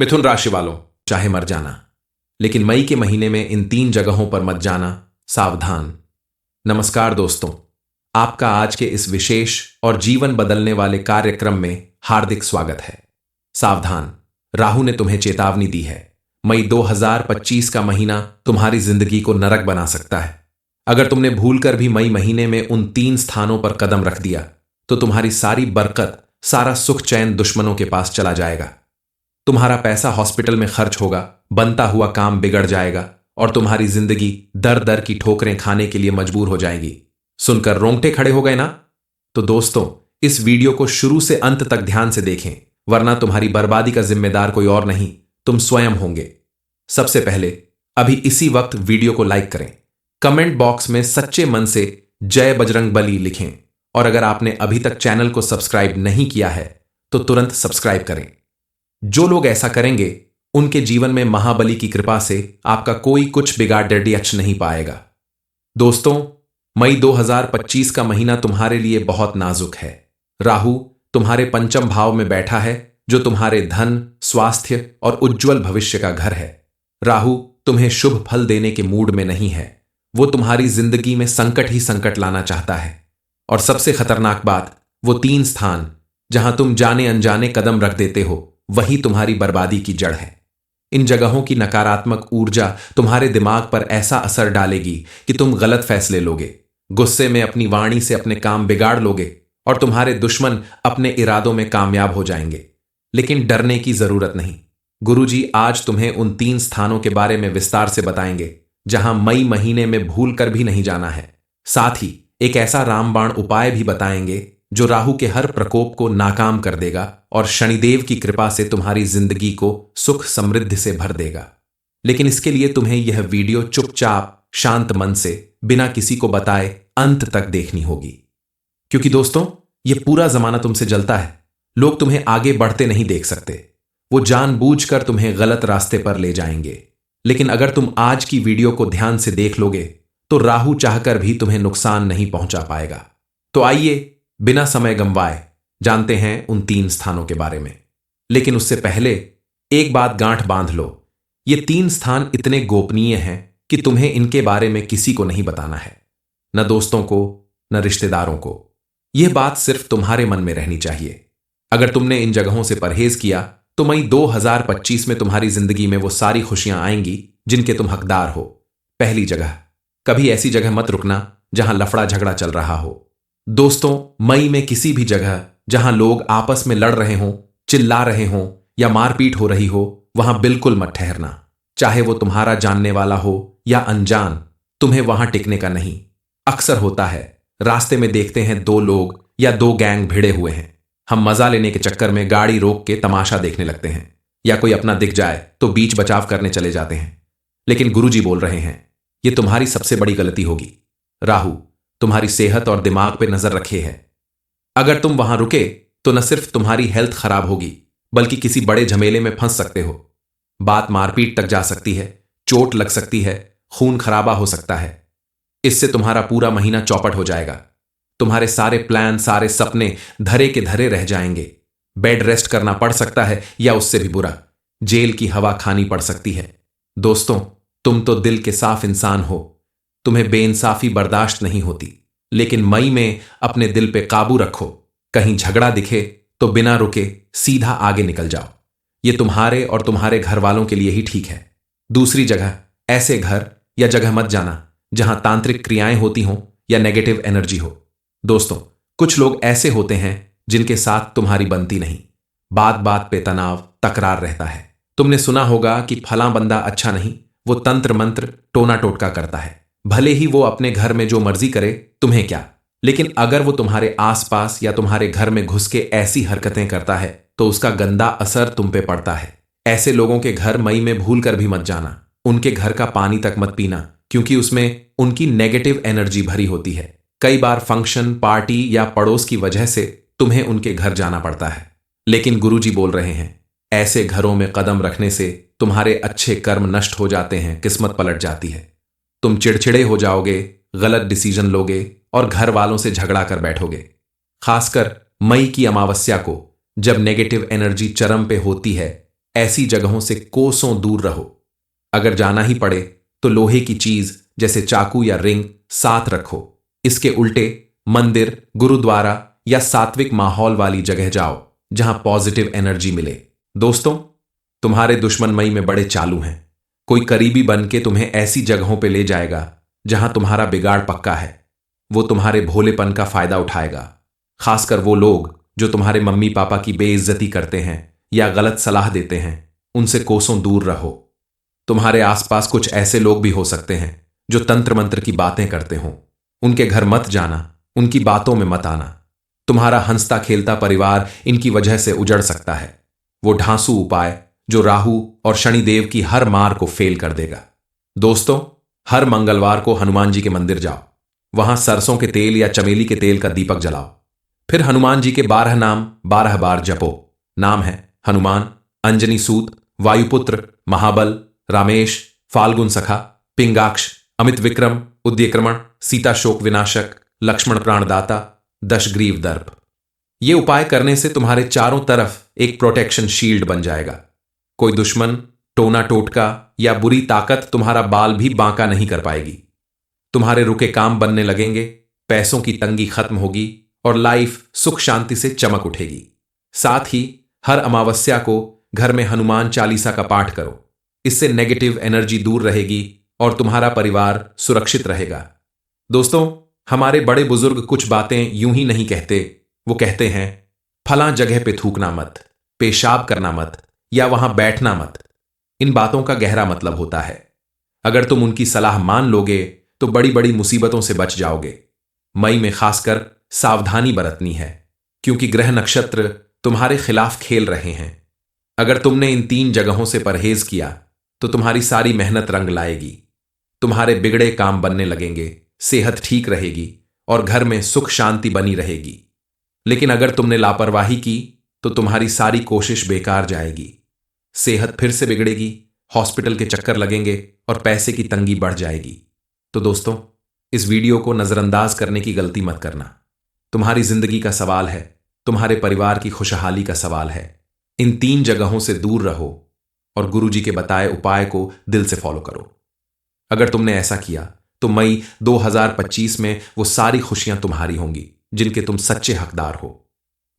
मिथुन राशि वालों, चाहे मर जाना, लेकिन मई के महीने में इन 3 जगहों पर मत जाना, सावधान। नमस्कार दोस्तों, आपका आज के इस विशेष और जीवन बदलने वाले कार्यक्रम में हार्दिक स्वागत है। सावधान, राहु ने तुम्हें चेतावनी दी है। मई 2025 का महीना तुम्हारी जिंदगी को नरक बना सकता है। अगर तुमने भूलकर भी मई महीने में उन 3 स्थानों पर कदम रख दिया तो तुम्हारी सारी बरकत, सारा सुख चैन दुश्मनों के पास चला जाएगा। तुम्हारा पैसा हॉस्पिटल में खर्च होगा, बनता हुआ काम बिगड़ जाएगा और तुम्हारी जिंदगी दर दर की ठोकरें खाने के लिए मजबूर हो जाएगी। सुनकर रोंगटे खड़े हो गए ना? तो दोस्तों, इस वीडियो को शुरू से अंत तक ध्यान से देखें, वरना तुम्हारी बर्बादी का जिम्मेदार कोई और नहीं, तुम स्वयं होंगे। सबसे पहले अभी इसी वक्त वीडियो को लाइक करें, कमेंट बॉक्स में सच्चे मन से जय बजरंगबली लिखें और अगर आपने अभी तक चैनल को सब्सक्राइब नहीं किया है तो तुरंत सब्सक्राइब करें। जो लोग ऐसा करेंगे उनके जीवन में महाबली की कृपा से आपका कोई कुछ बिगाड़ नहीं पाएगा। दोस्तों, मई 2025 का महीना तुम्हारे लिए बहुत नाजुक है। राहु तुम्हारे पंचम भाव में बैठा है, जो तुम्हारे धन, स्वास्थ्य और उज्जवल भविष्य का घर है। राहु तुम्हें शुभ फल देने के मूड में नहीं है, वो तुम्हारी जिंदगी में संकट ही संकट लाना चाहता है। और सबसे खतरनाक बात, वो 3 स्थान जहां तुम जाने अनजाने कदम रख देते हो, वही तुम्हारी बर्बादी की जड़ है। इन जगहों की नकारात्मक ऊर्जा तुम्हारे दिमाग पर ऐसा असर डालेगी कि तुम गलत फैसले लोगे, गुस्से में अपनी वाणी से अपने काम बिगाड़ लोगे और तुम्हारे दुश्मन अपने इरादों में कामयाब हो जाएंगे। लेकिन डरने की जरूरत नहीं। गुरुजी आज तुम्हें उन 3 स्थानों के बारे में विस्तार से बताएंगे जहां मई महीने में भूल कर भी नहीं जाना है। साथ ही एक ऐसा रामबाण उपाय भी बताएंगे जो राहु के हर प्रकोप को नाकाम कर देगा और शनिदेव की कृपा से तुम्हारी जिंदगी को सुख समृद्धि से भर देगा। लेकिन इसके लिए तुम्हें यह वीडियो चुपचाप शांत मन से बिना किसी को बताए अंत तक देखनी होगी, क्योंकि दोस्तों, यह पूरा जमाना तुमसे जलता है। लोग तुम्हें आगे बढ़ते नहीं देख सकते, वो जानबूझकर तुम्हें गलत रास्ते पर ले जाएंगे। लेकिन अगर तुम आज की वीडियो को ध्यान से देख लोगे तो राहु चाहकर भी तुम्हें नुकसान नहीं पहुंचा पाएगा। तो आइए बिना समय गंवाए जानते हैं उन 3 स्थानों के बारे में। लेकिन उससे पहले एक बात गांठ बांध लो, ये 3 स्थान इतने गोपनीय हैं कि तुम्हें इनके बारे में किसी को नहीं बताना है, न दोस्तों को, न रिश्तेदारों को। यह बात सिर्फ तुम्हारे मन में रहनी चाहिए। अगर तुमने इन जगहों से परहेज किया तो मई 2025 में तुम्हारी जिंदगी में वो सारी खुशियां आएंगी जिनके तुम हकदार हो। पहली जगह, कभी ऐसी जगह मत रुकना जहां लफड़ा झगड़ा चल रहा हो। दोस्तों, मई में किसी भी जगह जहां लोग आपस में लड़ रहे हों, चिल्ला रहे हों या मारपीट हो रही हो, वहां बिल्कुल मत ठहरना। चाहे वो तुम्हारा जानने वाला हो या अनजान, तुम्हें वहां टिकने का नहीं। अक्सर होता है, रास्ते में देखते हैं 2 लोग या 2 गैंग भिड़े हुए हैं, हम मजा लेने के चक्कर में गाड़ी रोक के तमाशा देखने लगते हैं, या कोई अपना दिख जाए तो बीच बचाव करने चले जाते हैं। लेकिन गुरुजी बोल रहे हैं, यह तुम्हारी सबसे बड़ी गलती होगी। राहु तुम्हारी सेहत और दिमाग पे नजर रखे है। अगर तुम वहां रुके तो न सिर्फ तुम्हारी हेल्थ खराब होगी, बल्कि किसी बड़े झमेले में फंस सकते हो। बात मारपीट तक जा सकती है, चोट लग सकती है, खून खराबा हो सकता है। इससे तुम्हारा पूरा महीना चौपट हो जाएगा। तुम्हारे सारे प्लान, सारे सपने धरे के धरे रह जाएंगे। बेड रेस्ट करना पड़ सकता है, या उससे भी बुरा, जेल की हवा खानी पड़ सकती है। दोस्तों, तुम तो दिल के साफ इंसान हो, तुम्हें बेइंसाफी बर्दाश्त नहीं होती। लेकिन मई में अपने दिल पे काबू रखो। कहीं झगड़ा दिखे तो बिना रुके सीधा आगे निकल जाओ। ये तुम्हारे और तुम्हारे घर वालों के लिए ही ठीक है। दूसरी जगह, ऐसे घर या जगह मत जाना जहां तांत्रिक क्रियाएं होती हों या नेगेटिव एनर्जी हो। दोस्तों, कुछ लोग ऐसे होते हैं जिनके साथ तुम्हारी बनती नहीं। बात बात पे तनाव, तकरार रहता है। तुमने सुना होगा कि फलां बंदा अच्छा नहीं, वो तंत्र मंत्र टोना टोटका करता है। भले ही वो अपने घर में जो मर्जी करे, तुम्हें क्या। लेकिन अगर वो तुम्हारे आसपास या तुम्हारे घर में घुस के ऐसी हरकतें करता है तो उसका गंदा असर तुम पे पड़ता है। ऐसे लोगों के घर मई में भूल कर भी मत जाना। उनके घर का पानी तक मत पीना, क्योंकि उसमें उनकी नेगेटिव एनर्जी भरी होती है। कई बार फंक्शन, पार्टी या पड़ोस की वजह से तुम्हें उनके घर जाना पड़ता है। लेकिन गुरुजी बोल रहे हैं, ऐसे घरों में कदम रखने से तुम्हारे अच्छे कर्म नष्ट हो जाते हैं, किस्मत पलट जाती है। तुम चिड़चिड़े हो जाओगे, गलत डिसीजन लोगे और घर वालों से झगड़ा कर बैठोगे। खासकर मई की अमावस्या को, जब नेगेटिव एनर्जी चरम पे होती है, ऐसी जगहों से कोसों दूर रहो। अगर जाना ही पड़े तो लोहे की चीज जैसे चाकू या रिंग साथ रखो। इसके उल्टे मंदिर, गुरुद्वारा या सात्विक माहौल वाली जगह जाओ जहां पॉजिटिव एनर्जी मिले। दोस्तों, तुम्हारे दुश्मन मई में बड़े चालू हैं। कोई करीबी बन के तुम्हें ऐसी जगहों पे ले जाएगा जहां तुम्हारा बिगाड़ पक्का है। वो तुम्हारे भोलेपन का फायदा उठाएगा। खासकर वो लोग जो तुम्हारे मम्मी पापा की बेइज्जती करते हैं या गलत सलाह देते हैं, उनसे कोसों दूर रहो। तुम्हारे आसपास कुछ ऐसे लोग भी हो सकते हैं जो तंत्र मंत्र की बातें करते हों। उनके घर मत जाना, उनकी बातों में मत आना। तुम्हारा हंसता खेलता परिवार इनकी वजह से उजड़ सकता है। वो ढांसू उपाय जो राहु और शनिदेव की हर मार को फेल कर देगा। दोस्तों, हर मंगलवार को हनुमान जी के मंदिर जाओ। वहां सरसों के तेल या चमेली के तेल का दीपक जलाओ। फिर हनुमान जी के 12 नाम 12 बार जपो। नाम है हनुमान, अंजनी सूत, वायुपुत्र, महाबल, रामेश, फाल्गुन सखा, पिंगाक्ष, अमित विक्रम, उद्यक्रमण, सीता शोक विनाशक, लक्ष्मण प्राणदाता, दशग्रीव दर्प। ये उपाय करने से तुम्हारे चारों तरफ एक प्रोटेक्शन शील्ड बन जाएगा। कोई दुश्मन, टोना टोटका या बुरी ताकत तुम्हारा बाल भी बांका नहीं कर पाएगी। तुम्हारे रुके काम बनने लगेंगे, पैसों की तंगी खत्म होगी और लाइफ सुख शांति से चमक उठेगी। साथ ही हर अमावस्या को घर में हनुमान चालीसा का पाठ करो। इससे नेगेटिव एनर्जी दूर रहेगी और तुम्हारा परिवार सुरक्षित रहेगा। दोस्तों, हमारे बड़े बुजुर्ग कुछ बातें यूं ही नहीं कहते। वो कहते हैं, फलां जगह पे थूकना मत, पेशाब करना मत या वहां बैठना मत। इन बातों का गहरा मतलब होता है, अगर तुम उनकी सलाह मान लोगे तो बड़ी बड़ी मुसीबतों से बच जाओगे। मई में खासकर सावधानी बरतनी है, क्योंकि ग्रह नक्षत्र तुम्हारे खिलाफ खेल रहे हैं। अगर तुमने इन 3 जगहों से परहेज किया तो तुम्हारी सारी मेहनत रंग लाएगी। तुम्हारे बिगड़े काम बनने लगेंगे, सेहत ठीक रहेगी और घर में सुख शांति बनी रहेगी। लेकिन अगर तुमने लापरवाही की तो तुम्हारी सारी कोशिश बेकार जाएगी। सेहत फिर से बिगड़ेगी, हॉस्पिटल के चक्कर लगेंगे और पैसे की तंगी बढ़ जाएगी। तो दोस्तों, इस वीडियो को नजरअंदाज करने की गलती मत करना। तुम्हारी जिंदगी का सवाल है, तुम्हारे परिवार की खुशहाली का सवाल है। इन 3 जगहों से दूर रहो और गुरुजी के बताए उपाय को दिल से फॉलो करो। अगर तुमने ऐसा किया तो मई 2025 में वो सारी खुशियां तुम्हारी होंगी जिनके तुम सच्चे हकदार हो।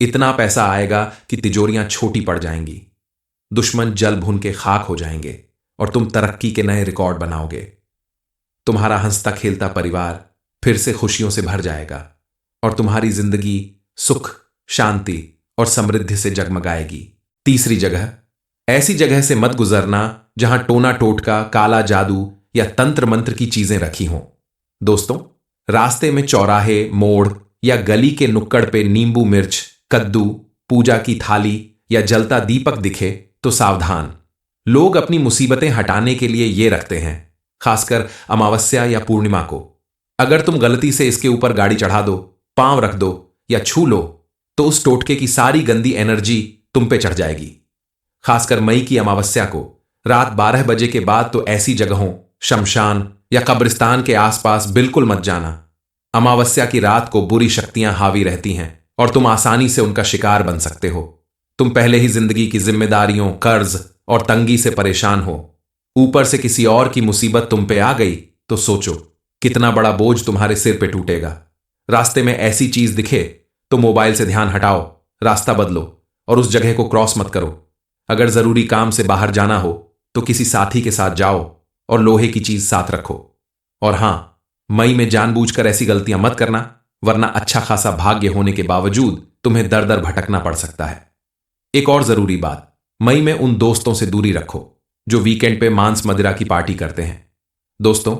इतना पैसा आएगा कि तिजोरियां छोटी पड़ जाएंगी, दुश्मन जल भुन के खाक हो जाएंगे और तुम तरक्की के नए रिकॉर्ड बनाओगे। तुम्हारा हंसता खेलता परिवार फिर से खुशियों से भर जाएगा और तुम्हारी जिंदगी सुख, शांति और समृद्धि से जगमगाएगी। तीसरी जगह, ऐसी जगह से मत गुजरना जहां टोना टोटका, काला जादू या तंत्र मंत्र की चीजें रखी हों। दोस्तों, रास्ते में चौराहे, मोड़ या गली के नुक्कड़ पे नींबू मिर्च, कद्दू, पूजा की थाली या जलता दीपक दिखे तो सावधान। लोग अपनी मुसीबतें हटाने के लिए ये रखते हैं, खासकर अमावस्या या पूर्णिमा को। अगर तुम गलती से इसके ऊपर गाड़ी चढ़ा दो, पांव रख दो या छू लो तो उस टोटके की सारी गंदी एनर्जी तुम पे चढ़ जाएगी। खासकर मई की अमावस्या को रात 12 बजे के बाद तो ऐसी जगहों, शमशान या कब्रिस्तान के आसपास बिल्कुल मत जाना। अमावस्या की रात को बुरी शक्तियां हावी रहती हैं और तुम आसानी से उनका शिकार बन सकते हो। तुम पहले ही जिंदगी की जिम्मेदारियों, कर्ज और तंगी से परेशान हो, ऊपर से किसी और की मुसीबत तुम पे आ गई तो सोचो कितना बड़ा बोझ तुम्हारे सिर पे टूटेगा। रास्ते में ऐसी चीज दिखे तो मोबाइल से ध्यान हटाओ, रास्ता बदलो और उस जगह को क्रॉस मत करो। अगर जरूरी काम से बाहर जाना हो तो किसी साथी के साथ जाओ और लोहे की चीज साथ रखो। और हां, मई में जानबूझकर ऐसी गलतियां मत करना, वरना अच्छा खासा भाग्य होने के बावजूद तुम्हें दर दर भटकना पड़ सकता है। एक और जरूरी बात, मई में उन दोस्तों से दूरी रखो जो वीकेंड पे मांस मदिरा की पार्टी करते हैं। दोस्तों,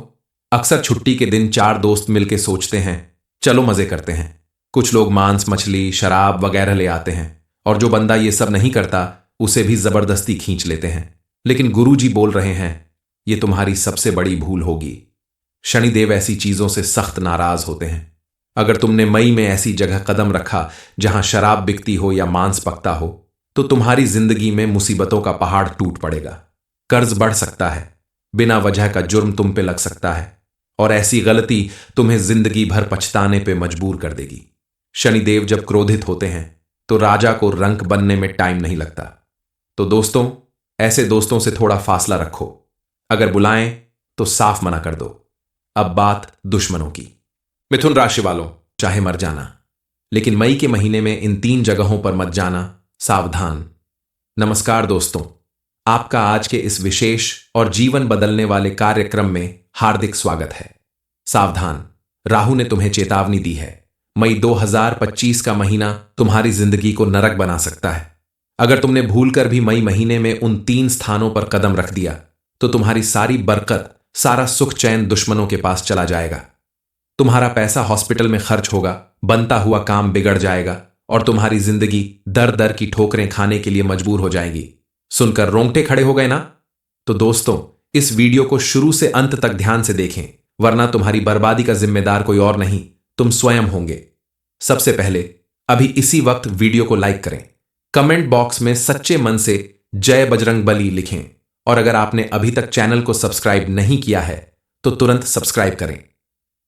अक्सर छुट्टी के दिन 4 दोस्त मिलकर सोचते हैं चलो मजे करते हैं। कुछ लोग मांस, मछली, शराब वगैरह ले आते हैं और जो बंदा ये सब नहीं करता उसे भी जबरदस्ती खींच लेते हैं। लेकिन गुरुजी बोल रहे हैं ये तुम्हारी सबसे बड़ी भूल होगी। शनिदेव ऐसी चीजों से सख्त नाराज होते हैं। अगर तुमने मई में ऐसी जगह कदम रखा जहां शराब बिकती हो या मांस पकता हो तो तुम्हारी जिंदगी में मुसीबतों का पहाड़ टूट पड़ेगा। कर्ज बढ़ सकता है, बिना वजह का जुर्म तुम पे लग सकता है और ऐसी गलती तुम्हें जिंदगी भर पछताने पे मजबूर कर देगी। शनिदेव जब क्रोधित होते हैं तो राजा को रंक बनने में टाइम नहीं लगता। तो दोस्तों, ऐसे दोस्तों से थोड़ा फासला रखो। अगर बुलाएं तो साफ मना कर दो। अब बात दुश्मनों की। मिथुन राशि वालों, चाहे मर जाना, लेकिन मई के महीने में इन 3 जगहों पर मत जाना, सावधान। नमस्कार दोस्तों, आपका आज के इस विशेष और जीवन बदलने वाले कार्यक्रम में हार्दिक स्वागत है। सावधान, राहु ने तुम्हें चेतावनी दी है। मई 2025 का महीना तुम्हारी जिंदगी को नरक बना सकता है। अगर तुमने भूलकर भी मई महीने में उन 3 स्थानों पर कदम रख दिया तो तुम्हारी सारी बरकत, सारा सुख चैन दुश्मनों के पास चला जाएगा। तुम्हारा पैसा हॉस्पिटल में खर्च होगा, बनता हुआ काम बिगड़ जाएगा और तुम्हारी जिंदगी दर दर की ठोकरें खाने के लिए मजबूर हो जाएगी। सुनकर रोंगटे खड़े हो गए ना? तो दोस्तों, इस वीडियो को शुरू से अंत तक ध्यान से देखें, वरना तुम्हारी बर्बादी का जिम्मेदार कोई और नहीं, तुम स्वयं होंगे। सबसे पहले अभी इसी वक्त वीडियो को लाइक करें, कमेंट बॉक्स में सच्चे मन से जय बजरंगबली लिखें और अगर आपने अभी तक चैनल को सब्सक्राइब नहीं किया है तो तुरंत सब्सक्राइब करें।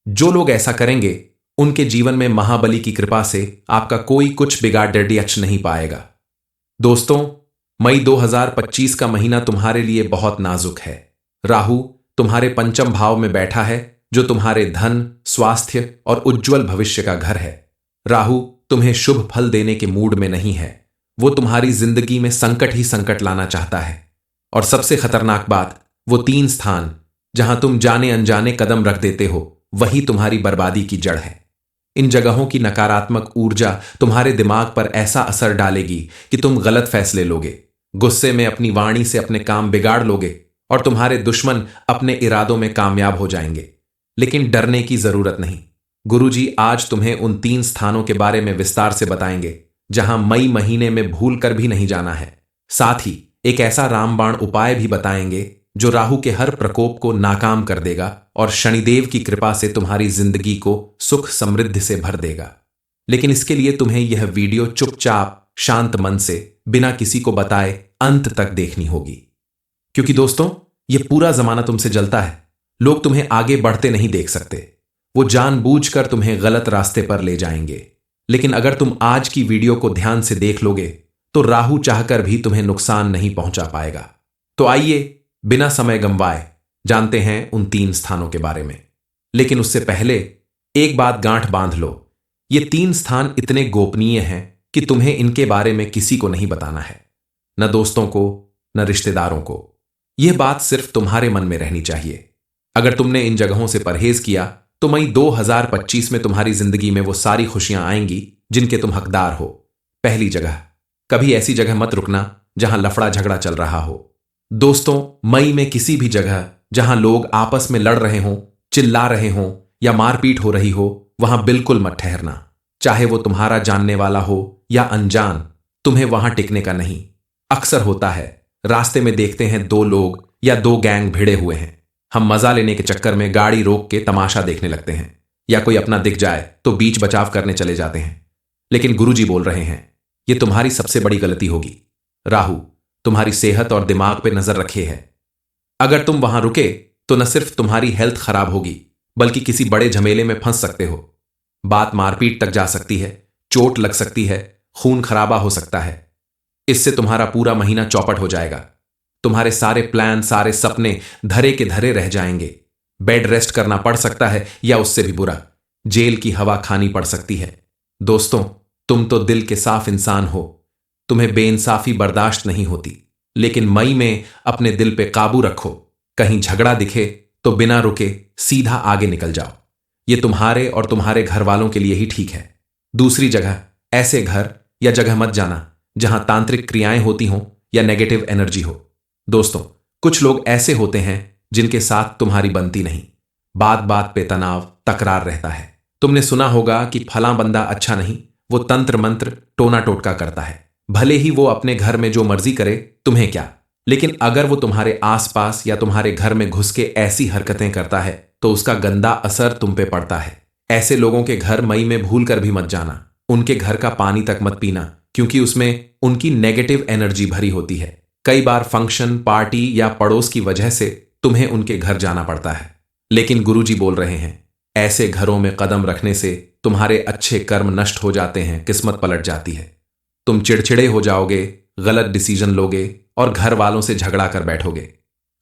जो लोग ऐसा करेंगे उनके जीवन में महाबली की कृपा से आपका कोई कुछ बिगाड़ नहीं पाएगा। दोस्तों, मई 2025 का महीना तुम्हारे लिए बहुत नाजुक है। राहु तुम्हारे पंचम भाव में बैठा है, जो तुम्हारे धन, स्वास्थ्य और उज्जवल भविष्य का घर है। राहु तुम्हें शुभ फल देने के मूड में नहीं है, वो तुम्हारी जिंदगी में संकट ही संकट लाना चाहता है। और सबसे खतरनाक बात, वो 3 स्थान जहां तुम जाने अनजाने कदम रख देते हो, वही तुम्हारी बर्बादी की जड़ है। इन जगहों की नकारात्मक ऊर्जा तुम्हारे दिमाग पर ऐसा असर डालेगी कि तुम गलत फैसले लोगे, गुस्से में अपनी वाणी से अपने काम बिगाड़ लोगे और तुम्हारे दुश्मन अपने इरादों में कामयाब हो जाएंगे। लेकिन डरने की जरूरत नहीं। गुरुजी आज तुम्हें उन 3 स्थानों के बारे में विस्तार से बताएंगे जहां मई महीने में भूल कर भी नहीं जाना है। साथ ही एक ऐसा रामबाण उपाय भी बताएंगे जो राहु के हर प्रकोप को नाकाम कर देगा और शनिदेव की कृपा से तुम्हारी जिंदगी को सुख समृद्धि से भर देगा। लेकिन इसके लिए तुम्हें यह वीडियो चुपचाप शांत मन से बिना किसी को बताए अंत तक देखनी होगी, क्योंकि दोस्तों, यह पूरा जमाना तुमसे जलता है। लोग तुम्हें आगे बढ़ते नहीं देख सकते, वो जानबूझकर तुम्हें गलत रास्ते पर ले जाएंगे। लेकिन अगर तुम आज की वीडियो को ध्यान से देख लोगे तो राहु चाहकर भी तुम्हें नुकसान नहीं पहुंचा पाएगा। तो आइए बिना समय गंवाए जानते हैं उन 3 स्थानों के बारे में। लेकिन उससे पहले एक बात गांठ बांध लो, ये 3 स्थान इतने गोपनीय हैं कि तुम्हें इनके बारे में किसी को नहीं बताना है, न दोस्तों को, न रिश्तेदारों को। यह बात सिर्फ तुम्हारे मन में रहनी चाहिए। अगर तुमने इन जगहों से परहेज किया तो मई 2025 में तुम्हारी जिंदगी में वो सारी खुशियां आएंगी जिनके तुम हकदार हो। पहली जगह, कभी ऐसी जगह मत रुकना जहां लफड़ा झगड़ा चल रहा हो। दोस्तों, मई में किसी भी जगह जहां लोग आपस में लड़ रहे हों, चिल्ला रहे हों या मारपीट हो रही हो, वहां बिल्कुल मत ठहरना। चाहे वो तुम्हारा जानने वाला हो या अनजान, तुम्हें वहां टिकने का नहीं। अक्सर होता है, रास्ते में देखते हैं 2 लोग या 2 गैंग भिड़े हुए हैं, हम मजा लेने के चक्कर में गाड़ी रोक के तमाशा देखने लगते हैं, या कोई अपना दिख जाए तो बीच बचाव करने चले जाते हैं। लेकिन गुरुजी बोल रहे हैं, यह तुम्हारी सबसे बड़ी गलती होगी। राहु तुम्हारी सेहत और दिमाग पे नजर रखे है। अगर तुम वहां रुके तो न सिर्फ तुम्हारी हेल्थ खराब होगी, बल्कि किसी बड़े झमेले में फंस सकते हो। बात मारपीट तक जा सकती है, चोट लग सकती है, खून खराबा हो सकता है। इससे तुम्हारा पूरा महीना चौपट हो जाएगा। तुम्हारे सारे प्लान, सारे सपने धरे के धरे रह जाएंगे। बेड रेस्ट करना पड़ सकता है, या उससे भी बुरा, जेल की हवा खानी पड़ सकती है। दोस्तों, तुम तो दिल के साफ इंसान हो, तुम्हें बेइंसाफी बर्दाश्त नहीं होती। लेकिन मई में अपने दिल पे काबू रखो। कहीं झगड़ा दिखे तो बिना रुके सीधा आगे निकल जाओ। यह तुम्हारे और तुम्हारे घर वालों के लिए ही ठीक है। दूसरी जगह, ऐसे घर या जगह मत जाना जहां तांत्रिक क्रियाएं होती हों या नेगेटिव एनर्जी हो। दोस्तों, कुछ लोग ऐसे होते हैं जिनके साथ तुम्हारी बनती नहीं। बात बात पे तनाव, तकरार रहता है। तुमने सुना होगा कि फलां बंदा अच्छा नहीं, वो तंत्र मंत्र टोना टोटका करता है। भले ही वो अपने घर में जो मर्जी करे, तुम्हें क्या। लेकिन अगर वो तुम्हारे आसपास या तुम्हारे घर में घुस के ऐसी हरकतें करता है तो उसका गंदा असर तुम पे पड़ता है। ऐसे लोगों के घर मई में भूल कर भी मत जाना। उनके घर का पानी तक मत पीना, क्योंकि उसमें उनकी नेगेटिव एनर्जी भरी होती है। कई बार फंक्शन, पार्टी या पड़ोस की वजह से तुम्हें उनके घर जाना पड़ता है। लेकिन गुरुजी बोल रहे हैं, ऐसे घरों में कदम रखने से तुम्हारे अच्छे कर्म नष्ट हो जाते हैं, किस्मत पलट जाती है। तुम चिड़चिड़े हो जाओगे, गलत डिसीजन लोगे और घर वालों से झगड़ा कर बैठोगे।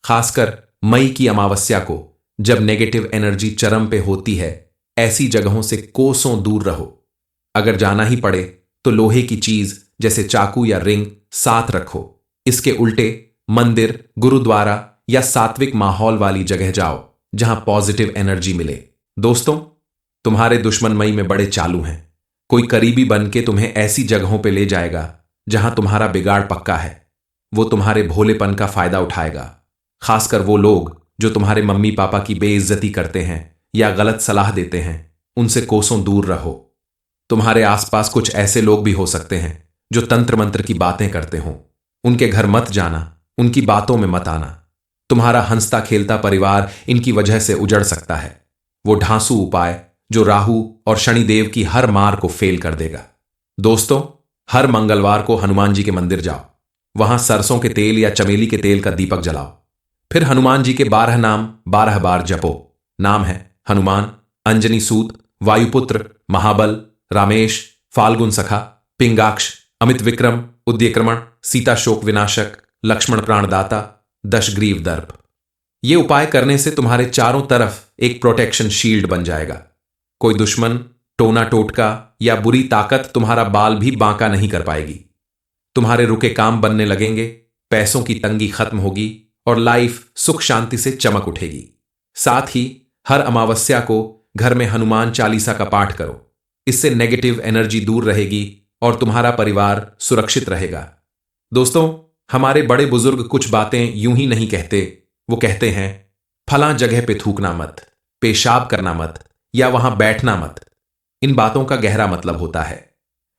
खासकर मई की अमावस्या को, जब नेगेटिव एनर्जी चरम पे होती है, ऐसी जगहों से कोसों दूर रहो। अगर जाना ही पड़े तो लोहे की चीज जैसे चाकू या रिंग साथ रखो। इसके उल्टे मंदिर, गुरुद्वारा या सात्विक माहौल वाली जगह जाओ जहां पॉजिटिव एनर्जी मिले। दोस्तों, तुम्हारे दुश्मन मई में बड़े चालू हैं। कोई करीबी बन के तुम्हें ऐसी जगहों पे ले जाएगा जहां तुम्हारा बिगाड़ पक्का है। वो तुम्हारे भोलेपन का फायदा उठाएगा। खासकर वो लोग जो तुम्हारे मम्मी पापा की बेइज्जती करते हैं या गलत सलाह देते हैं, उनसे कोसों दूर रहो। तुम्हारे आसपास कुछ ऐसे लोग भी हो सकते हैं जो तंत्र मंत्र की बातें करते हों। उनके घर मत जाना, उनकी बातों में मत आना। तुम्हारा हंसता खेलता परिवार इनकी वजह से उजड़ सकता है। वो ढांसू उपाय जो राहु और शनिदेव की हर मार को फेल कर देगा। दोस्तों, हर मंगलवार को हनुमान जी के मंदिर जाओ। वहां सरसों के तेल या चमेली के तेल का दीपक जलाओ। फिर हनुमान जी के 12 नाम 12 बार जपो। नाम है हनुमान, अंजनी सूत, वायुपुत्र, महाबल, रामेश, फाल्गुन सखा, पिंगाक्ष, अमित विक्रम, उद्यक्रमण, सीता शोक विनाशक, लक्ष्मण प्राणदाता, दशग्रीव दर्प। ये उपाय करने से तुम्हारे चारों तरफ एक प्रोटेक्शन शील्ड बन जाएगा। कोई दुश्मन, टोना टोटका या बुरी ताकत तुम्हारा बाल भी बांका नहीं कर पाएगी। तुम्हारे रुके काम बनने लगेंगे, पैसों की तंगी खत्म होगी और लाइफ सुख शांति से चमक उठेगी। साथ ही हर अमावस्या को घर में हनुमान चालीसा का पाठ करो। इससे नेगेटिव एनर्जी दूर रहेगी और तुम्हारा परिवार सुरक्षित रहेगा। दोस्तों, हमारे बड़े बुजुर्ग कुछ बातें यूं ही नहीं कहते। वो कहते हैं, फलां जगह पे थूकना मत, पेशाब करना मत या वहां बैठना मत। इन बातों का गहरा मतलब होता है,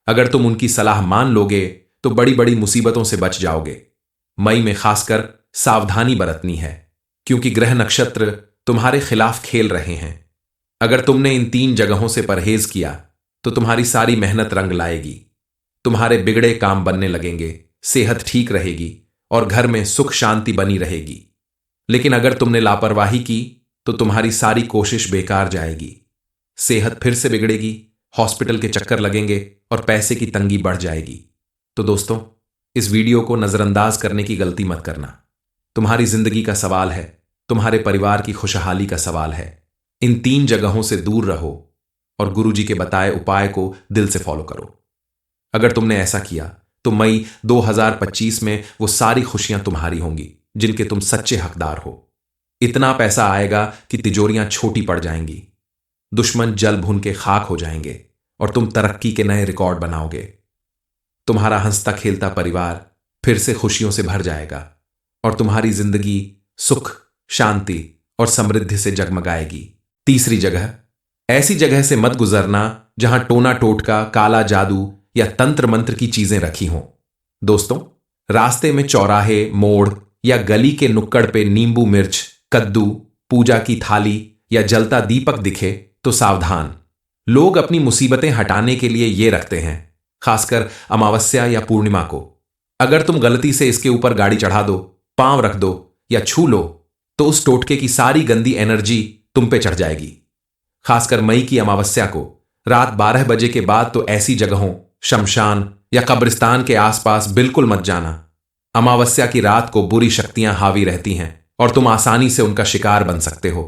अगर तुम उनकी सलाह मान लोगे तो बड़ी बड़ी मुसीबतों से बच जाओगे। मई में खासकर सावधानी बरतनी है, क्योंकि ग्रह नक्षत्र तुम्हारे खिलाफ खेल रहे हैं। अगर तुमने इन 3 जगहों से परहेज किया तो तुम्हारी सारी मेहनत रंग लाएगी। तुम्हारे बिगड़े काम बनने लगेंगे, सेहत ठीक रहेगी और घर में सुख शांति बनी रहेगी। लेकिन अगर तुमने लापरवाही की तो तुम्हारी सारी कोशिश बेकार जाएगी। सेहत फिर से बिगड़ेगी, हॉस्पिटल के चक्कर लगेंगे और पैसे की तंगी बढ़ जाएगी। तो दोस्तों, इस वीडियो को नजरअंदाज करने की गलती मत करना। तुम्हारी जिंदगी का सवाल है, तुम्हारे परिवार की खुशहाली का सवाल है। इन 3 जगहों से दूर रहो और गुरुजी के बताए उपाय को दिल से फॉलो करो। अगर तुमने ऐसा किया तो मई 2025 में वो सारी खुशियां तुम्हारी होंगी जिनके तुम सच्चे हकदार हो। इतना पैसा आएगा कि तिजोरियां छोटी पड़ जाएंगी, दुश्मन जल भुन के खाक हो जाएंगे और तुम तरक्की के नए रिकॉर्ड बनाओगे। तुम्हारा हंसता खेलता परिवार फिर से खुशियों से भर जाएगा और तुम्हारी जिंदगी सुख, शांति और समृद्धि से जगमगाएगी। तीसरी जगह, ऐसी जगह से मत गुजरना जहां टोना टोटका, काला जादू या तंत्र मंत्र की चीजें रखी हों। दोस्तों, रास्ते में चौराहे, मोड़ या गली के नुक्कड़ पे नींबू मिर्च, कद्दू, पूजा की थाली या जलता दीपक दिखे तो सावधान। लोग अपनी मुसीबतें हटाने के लिए ये रखते हैं, खासकर अमावस्या या पूर्णिमा को। अगर तुम गलती से इसके ऊपर गाड़ी चढ़ा दो, पांव रख दो या छू लो तो उस टोटके की सारी गंदी एनर्जी तुम पे चढ़ जाएगी। खासकर मई की अमावस्या को रात 12 बजे के बाद तो ऐसी जगहों, शमशान या कब्रिस्तान के आसपास बिल्कुल मत जाना। अमावस्या की रात को बुरी शक्तियां हावी रहती हैं और तुम आसानी से उनका शिकार बन सकते हो।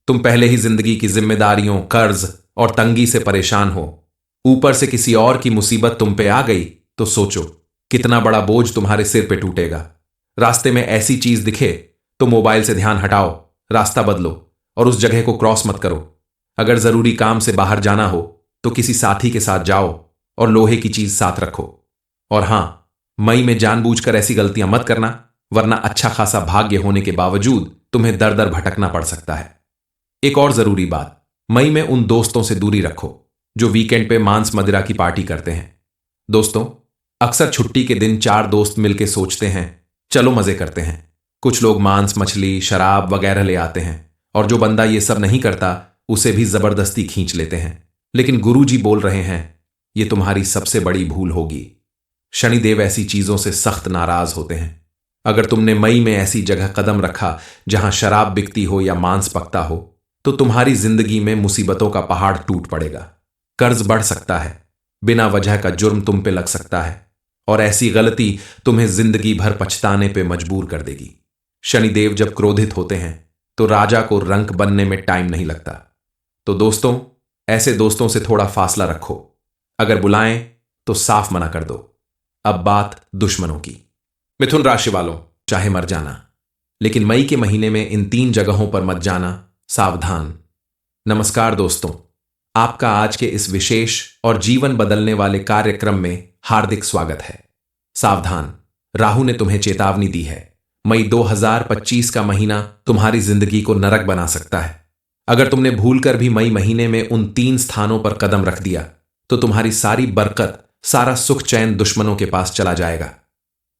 तुम पहले ही जिंदगी की जिम्मेदारियों, कर्ज और तंगी से परेशान हो, ऊपर से किसी और की मुसीबत तुम पे आ गई तो सोचो कितना बड़ा बोझ तुम्हारे सिर पे टूटेगा। रास्ते में ऐसी चीज दिखे तो मोबाइल से ध्यान हटाओ, रास्ता बदलो और उस जगह को क्रॉस मत करो। अगर जरूरी काम से बाहर जाना हो तो किसी साथी के साथ जाओ और लोहे की चीज साथ रखो। और हां, मई में जानबूझकर ऐसी गलतियां मत करना, वरना अच्छा खासा भाग्य होने के बावजूद तुम्हें दर दर भटकना पड़ सकता है। एक और जरूरी बात, मई में उन दोस्तों से दूरी रखो जो वीकेंड पे मांस मदिरा की पार्टी करते हैं। दोस्तों, अक्सर छुट्टी के दिन 4 दोस्त मिलकर सोचते हैं चलो मजे करते हैं। कुछ लोग मांस, मछली, शराब वगैरह ले आते हैं और जो बंदा ये सब नहीं करता उसे भी जबरदस्ती खींच लेते हैं। लेकिन गुरुजी बोल रहे हैं ये तुम्हारी सबसे बड़ी भूल होगी। शनिदेव ऐसी चीजों से सख्त नाराज होते हैं। अगर तुमने मई में ऐसी जगह कदम रखा जहां शराब बिकती हो या मांस पकता हो तो तुम्हारी जिंदगी में मुसीबतों का पहाड़ टूट पड़ेगा। कर्ज बढ़ सकता है, बिना वजह का जुर्म तुम पे लग सकता है और ऐसी गलती तुम्हें जिंदगी भर पछताने पे मजबूर कर देगी। शनिदेव जब क्रोधित होते हैं तो राजा को रंक बनने में टाइम नहीं लगता। तो दोस्तों, ऐसे दोस्तों से थोड़ा फासला रखो। अगर बुलाएं तो साफ मना कर दो। अब बात दुश्मनों की। मिथुन राशि वालों, चाहे मर जाना, लेकिन मई के महीने में इन 3 जगहों पर मत जाना, सावधान। नमस्कार दोस्तों, आपका आज के इस विशेष और जीवन बदलने वाले कार्यक्रम में हार्दिक स्वागत है। सावधान, राहु ने तुम्हें चेतावनी दी है। मई 2025 का महीना तुम्हारी जिंदगी को नरक बना सकता है। अगर तुमने भूलकर भी मई महीने में उन 3 स्थानों पर कदम रख दिया तो तुम्हारी सारी बरकत, सारा सुख चैन दुश्मनों के पास चला जाएगा।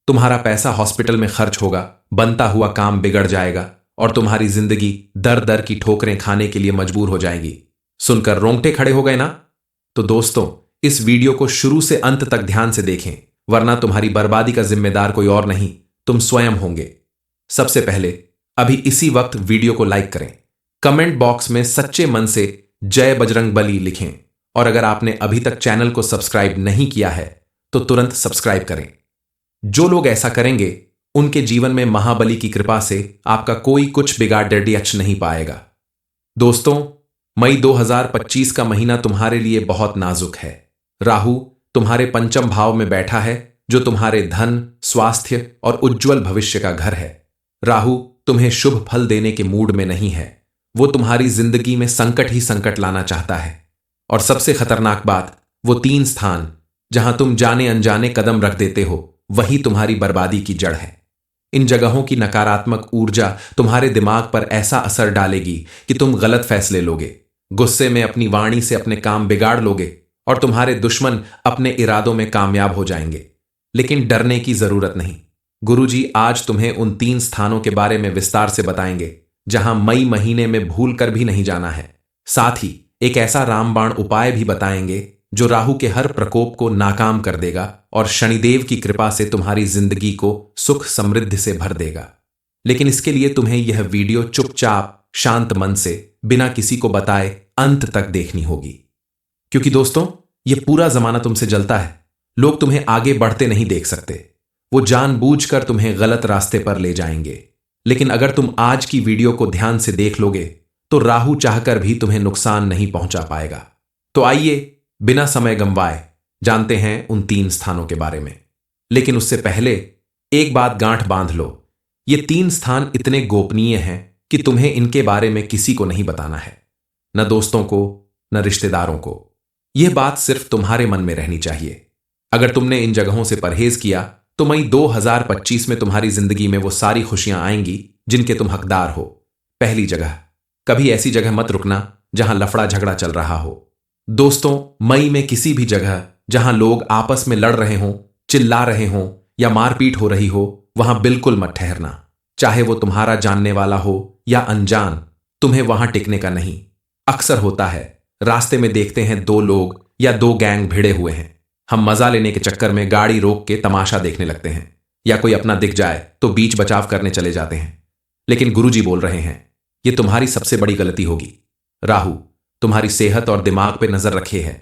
तुम्हारा पैसा हॉस्पिटल में खर्च होगा, बनता हुआ काम बिगड़ जाएगा और तुम्हारी जिंदगी दर दर की ठोकरें खाने के लिए मजबूर हो जाएगी। सुनकर रोंगटे खड़े हो गए ना? तो दोस्तों, इस वीडियो को शुरू से अंत तक ध्यान से देखें, वरना तुम्हारी बर्बादी का जिम्मेदार कोई और नहीं, तुम स्वयं होंगे। सबसे पहले अभी इसी वक्त वीडियो को लाइक करें, कमेंट बॉक्स में सच्चे मन से जय बजरंगबली लिखें और अगर आपने अभी तक चैनल को सब्सक्राइब नहीं किया है तो तुरंत सब्सक्राइब करें। जो लोग ऐसा करेंगे उनके जीवन में महाबली की कृपा से आपका कोई कुछ बिगाड़ नहीं पाएगा। दोस्तों, मई 2025 का महीना तुम्हारे लिए बहुत नाजुक है। राहु तुम्हारे पंचम भाव में बैठा है, जो तुम्हारे धन, स्वास्थ्य और उज्जवल भविष्य का घर है। राहु तुम्हें शुभ फल देने के मूड में नहीं है, वो तुम्हारी जिंदगी में संकट ही संकट लाना चाहता है। और सबसे खतरनाक बात, वो 3 स्थान जहां तुम जाने अनजाने कदम रख देते हो, वही तुम्हारी बर्बादी की जड़ है। इन जगहों की नकारात्मक ऊर्जा तुम्हारे दिमाग पर ऐसा असर डालेगी कि तुम गलत फैसले लोगे, गुस्से में अपनी वाणी से अपने काम बिगाड़ लोगे और तुम्हारे दुश्मन अपने इरादों में कामयाब हो जाएंगे। लेकिन डरने की जरूरत नहीं। गुरुजी आज तुम्हें उन 3 स्थानों के बारे में विस्तार से बताएंगे जहां मई महीने में भूल कर भी नहीं जाना है। साथ ही एक ऐसा रामबाण उपाय भी बताएंगे जो राहु के हर प्रकोप को नाकाम कर देगा और शनिदेव की कृपा से तुम्हारी जिंदगी को सुख समृद्धि से भर देगा। लेकिन इसके लिए तुम्हें यह वीडियो चुपचाप शांत मन से बिना किसी को बताए अंत तक देखनी होगी, क्योंकि दोस्तों, यह पूरा जमाना तुमसे जलता है। लोग तुम्हें आगे बढ़ते नहीं देख सकते, वो जानबूझकर तुम्हें गलत रास्ते पर ले जाएंगे। लेकिन अगर तुम आज की वीडियो को ध्यान से देख लोगे तो राहु चाहकर भी तुम्हें नुकसान नहीं पहुंचा पाएगा। तो आइए बिना समय गंवाए जानते हैं उन 3 स्थानों के बारे में। लेकिन उससे पहले एक बात गांठ बांध लो, ये 3 स्थान इतने गोपनीय हैं कि तुम्हें इनके बारे में किसी को नहीं बताना है, न दोस्तों को, न रिश्तेदारों को। यह बात सिर्फ तुम्हारे मन में रहनी चाहिए। अगर तुमने इन जगहों से परहेज किया तो मई 2025 में तुम्हारी जिंदगी में वो सारी खुशियां आएंगी जिनके तुम हकदार हो। पहली जगह, कभी ऐसी जगह मत रुकना जहां लफड़ा झगड़ा चल रहा हो। दोस्तों, मई में किसी भी जगह जहां लोग आपस में लड़ रहे हों, चिल्ला रहे हों या मारपीट हो रही हो, वहां बिल्कुल मत ठहरना। चाहे वो तुम्हारा जानने वाला हो या अनजान, तुम्हें वहां टिकने का नहीं। अक्सर होता है, रास्ते में देखते हैं 2 लोग या 2 गैंग भिड़े हुए हैं, हम मजा लेने के चक्कर में गाड़ी रोक के तमाशा देखने लगते हैं, या कोई अपना दिख जाए तो बीच बचाव करने चले जाते हैं। लेकिन गुरुजी बोल रहे हैं, यह तुम्हारी सबसे बड़ी गलती होगी। राहु तुम्हारी सेहत और दिमाग पे नजर रखे है।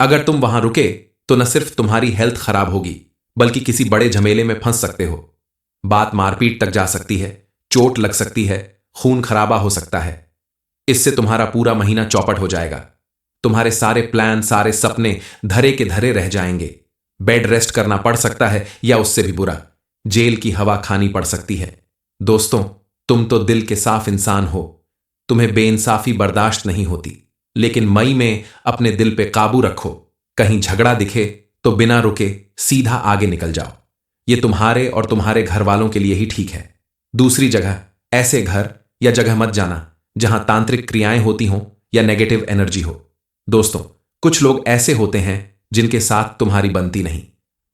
अगर तुम वहां रुके तो न सिर्फ तुम्हारी हेल्थ खराब होगी, बल्कि किसी बड़े झमेले में फंस सकते हो। बात मारपीट तक जा सकती है, चोट लग सकती है, खून खराबा हो सकता है। इससे तुम्हारा पूरा महीना चौपट हो जाएगा। तुम्हारे सारे प्लान, सारे सपने धरे के धरे रह जाएंगे। बेड रेस्ट करना पड़ सकता है या उससे भी बुरा, जेल की हवा खानी पड़ सकती है। दोस्तों, तुम तो दिल के साफ इंसान हो, तुम्हें बेइंसाफी बर्दाश्त नहीं होती। लेकिन मई में अपने दिल पे काबू रखो। कहीं झगड़ा दिखे तो बिना रुके सीधा आगे निकल जाओ। ये तुम्हारे और तुम्हारे घर वालों के लिए ही ठीक है। दूसरी जगह, ऐसे घर या जगह मत जाना जहां तांत्रिक क्रियाएं होती हों या नेगेटिव एनर्जी हो। दोस्तों, कुछ लोग ऐसे होते हैं जिनके साथ तुम्हारी बनती नहीं,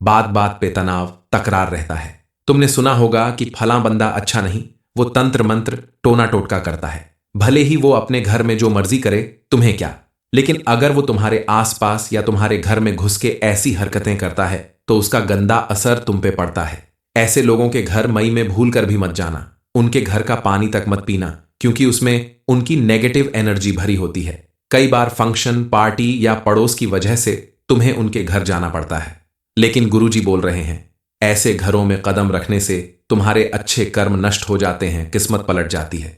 बात बात पे तनाव, तकरार रहता है। तुमने सुना होगा कि फलां बंदा अच्छा नहीं, वो तंत्र मंत्र टोना टोटका करता है। भले ही वो अपने घर में जो मर्जी करे, तुम्हें क्या। लेकिन अगर वो तुम्हारे आसपास या तुम्हारे घर में घुस के ऐसी हरकतें करता है तो उसका गंदा असर तुम पे पड़ता है। ऐसे लोगों के घर मई में भूल कर भी मत जाना। उनके घर का पानी तक मत पीना, क्योंकि उसमें उनकी नेगेटिव एनर्जी भरी होती है। कई बार फंक्शन, पार्टी या पड़ोस की वजह से तुम्हें उनके घर जाना पड़ता है। लेकिन गुरुजी बोल रहे हैं, ऐसे घरों में कदम रखने से तुम्हारे अच्छे कर्म नष्ट हो जाते हैं, किस्मत पलट जाती है।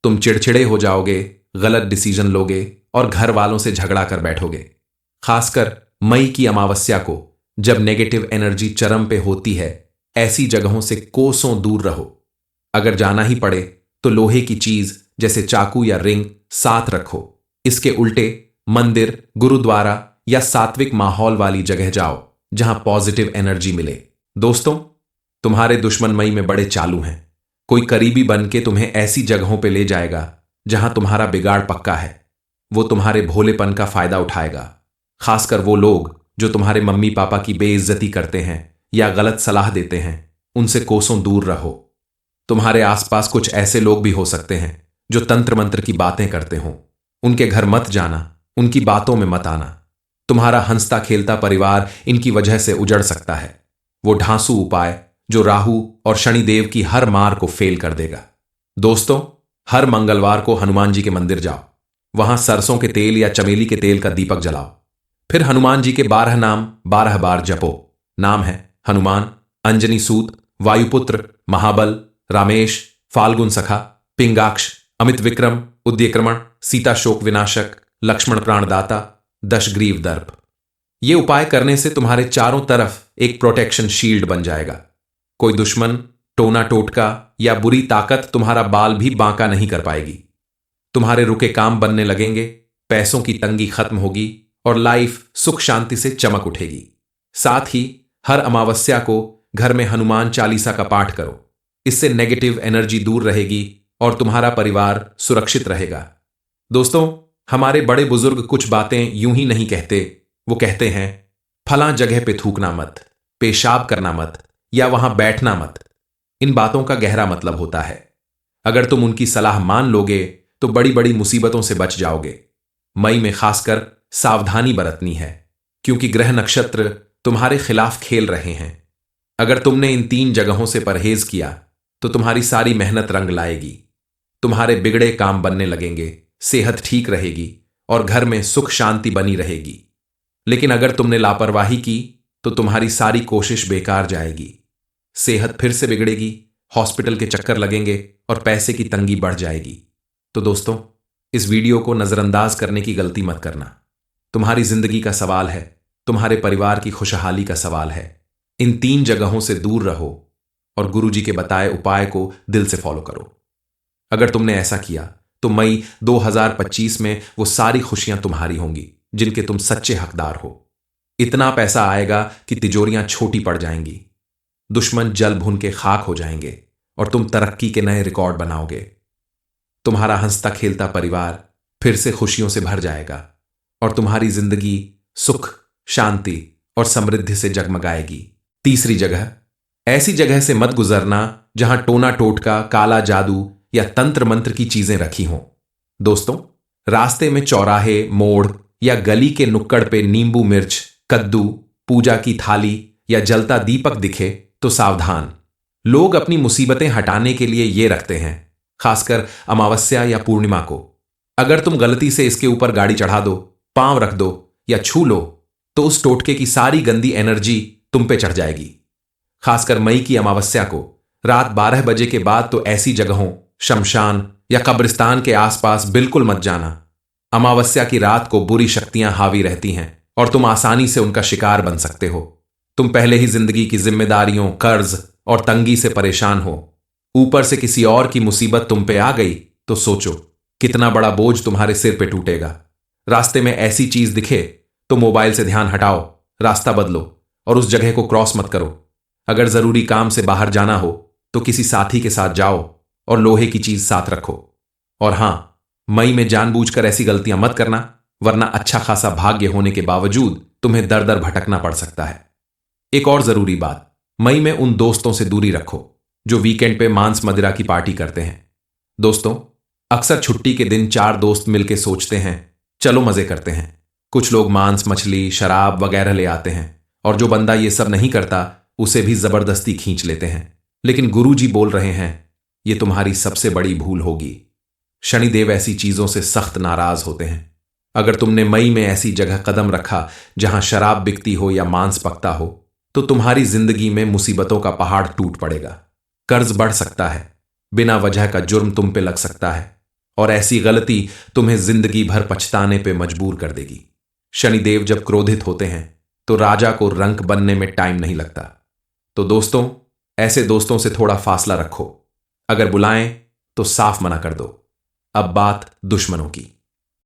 तुम चिड़चिड़े हो जाओगे, गलत डिसीजन लोगे और घर वालों से झगड़ा कर बैठोगे। खासकर मई की अमावस्या को, जब नेगेटिव एनर्जी चरम पे होती है, ऐसी जगहों से कोसों दूर रहो। अगर जाना ही पड़े तो लोहे की चीज जैसे चाकू या रिंग साथ रखो। इसके उल्टे मंदिर, गुरुद्वारा या सात्विक माहौल वाली जगह जाओ जहां पॉजिटिव एनर्जी मिले। दोस्तों, तुम्हारे दुश्मन मई में बड़े चालू हैं। कोई करीबी बन के तुम्हें ऐसी जगहों पे ले जाएगा जहां तुम्हारा बिगाड़ पक्का है। वो तुम्हारे भोलेपन का फायदा उठाएगा। खासकर वो लोग जो तुम्हारे मम्मी पापा की बेइज्जती करते हैं या गलत सलाह देते हैं, उनसे कोसों दूर रहो। तुम्हारे आसपास कुछ ऐसे लोग भी हो सकते हैं जो तंत्र मंत्र की बातें करते हों। उनके घर मत जाना, उनकी बातों में मत आना। तुम्हारा हंसता खेलता परिवार इनकी वजह से उजड़ सकता है। वो ढांसू उपाय जो राहु और शनिदेव की हर मार को फेल कर देगा। दोस्तों, हर मंगलवार को हनुमान जी के मंदिर जाओ। वहां सरसों के तेल या चमेली के तेल का दीपक जलाओ। फिर हनुमान जी के 12 नाम 12 बार जपो। नाम है हनुमान, अंजनी सूत, वायुपुत्र, महाबल, रामेश, फाल्गुन सखा, पिंगाक्ष, अमित विक्रम, उद्यक्रमण, सीता शोक विनाशक, लक्ष्मण प्राणदाता, दशग्रीव दर्प। ये उपाय करने से तुम्हारे चारों तरफ एक प्रोटेक्शन शील्ड बन जाएगा। कोई दुश्मन, टोना टोटका या बुरी ताकत तुम्हारा बाल भी बांका नहीं कर पाएगी। तुम्हारे रुके काम बनने लगेंगे, पैसों की तंगी खत्म होगी और लाइफ सुख शांति से चमक उठेगी। साथ ही हर अमावस्या को घर में हनुमान चालीसा का पाठ करो। इससे नेगेटिव एनर्जी दूर रहेगी और तुम्हारा परिवार सुरक्षित रहेगा। दोस्तों, हमारे बड़े बुजुर्ग कुछ बातें यूं ही नहीं कहते। वो कहते हैं, फलां जगह पे थूकना मत, पेशाब करना मत या वहां बैठना मत। इन बातों का गहरा मतलब होता है, अगर तुम उनकी सलाह मान लोगे तो बड़ी बड़ी मुसीबतों से बच जाओगे। मई में खासकर सावधानी बरतनी है, क्योंकि ग्रह नक्षत्र तुम्हारे खिलाफ खेल रहे हैं। अगर तुमने इन 3 जगहों से परहेज किया तो तुम्हारी सारी मेहनत रंग लाएगी। तुम्हारे बिगड़े काम बनने लगेंगे, सेहत ठीक रहेगी और घर में सुख शांति बनी रहेगी। लेकिन अगर तुमने लापरवाही की तो तुम्हारी सारी कोशिश बेकार जाएगी। सेहत फिर से बिगड़ेगी, हॉस्पिटल के चक्कर लगेंगे और पैसे की तंगी बढ़ जाएगी। तो दोस्तों, इस वीडियो को नजरअंदाज करने की गलती मत करना। तुम्हारी जिंदगी का सवाल है, तुम्हारे परिवार की खुशहाली का सवाल है। इन 3 जगहों से दूर रहो और गुरुजी के बताए उपाय को दिल से फॉलो करो। अगर तुमने ऐसा किया तो मई 2025 में वो सारी खुशियां तुम्हारी होंगी जिनके तुम सच्चे हकदार हो। इतना पैसा आएगा कि तिजोरियां छोटी पड़ जाएंगी, दुश्मन जल भुन के खाक हो जाएंगे और तुम तरक्की के नए रिकॉर्ड बनाओगे। तुम्हारा हंसता खेलता परिवार फिर से खुशियों से भर जाएगा और तुम्हारी जिंदगी सुख, शांति और समृद्धि से जगमगाएगी। तीसरी जगह, ऐसी जगह से मत गुजरना जहां टोना टोटका, काला जादू या तंत्र मंत्र की चीजें रखी हों। दोस्तों, रास्ते में चौराहे, मोड़ या गली के नुक्कड़ पे नींबू मिर्च, कद्दू, पूजा की थाली या जलता दीपक दिखे तो सावधान। लोग अपनी मुसीबतें हटाने के लिए ये रखते हैं, खासकर अमावस्या या पूर्णिमा को। अगर तुम गलती से इसके ऊपर गाड़ी चढ़ा दो, पांव रख दो या छू लो तो उस टोटके की सारी गंदी एनर्जी तुम पे चढ़ जाएगी। खासकर मई की अमावस्या को रात 12 बजे के बाद तो ऐसी जगहों, शमशान या कब्रिस्तान के आसपास बिल्कुल मत जाना। अमावस्या की रात को बुरी शक्तियां हावी रहती हैं और तुम आसानी से उनका शिकार बन सकते हो। तुम पहले ही जिंदगी की जिम्मेदारियों, कर्ज और तंगी से परेशान हो, ऊपर से किसी और की मुसीबत तुम पे आ गई तो सोचो कितना बड़ा बोझ तुम्हारे सिर पे टूटेगा। रास्ते में ऐसी चीज दिखे तो मोबाइल से ध्यान हटाओ, रास्ता बदलो और उस जगह को क्रॉस मत करो। अगर जरूरी काम से बाहर जाना हो तो किसी साथी के साथ जाओ और लोहे की चीज साथ रखो। और हां, मई में जानबूझकर ऐसी गलतियां मत करना, वरना अच्छा खासा भाग्य होने के बावजूद तुम्हें दर दर भटकना पड़ सकता है। एक और जरूरी बात, मई में उन दोस्तों से दूरी रखो जो वीकेंड पे मांस मदिरा की पार्टी करते हैं। दोस्तों, अक्सर छुट्टी के दिन 4 दोस्त मिलकर सोचते हैं चलो मजे करते हैं। कुछ लोग मांस, मछली, शराब वगैरह ले आते हैं और जो बंदा ये सब नहीं करता उसे भी जबरदस्ती खींच लेते हैं। लेकिन गुरुजी बोल रहे हैं ये तुम्हारी सबसे बड़ी भूल होगी। शनिदेव ऐसी चीजों से सख्त नाराज होते हैं। अगर तुमने मई में ऐसी जगह कदम रखा जहां शराब बिकती हो या मांस पकता हो तो तुम्हारी जिंदगी में मुसीबतों का पहाड़ टूट पड़ेगा। कर्ज बढ़ सकता है, बिना वजह का जुर्म तुम पे लग सकता है, और ऐसी गलती तुम्हें जिंदगी भर पछताने पे मजबूर कर देगी। शनिदेव जब क्रोधित होते हैं तो राजा को रंक बनने में टाइम नहीं लगता। तो दोस्तों, ऐसे दोस्तों से थोड़ा फासला रखो। अगर बुलाएं तो साफ मना कर दो। अब बात दुश्मनों की।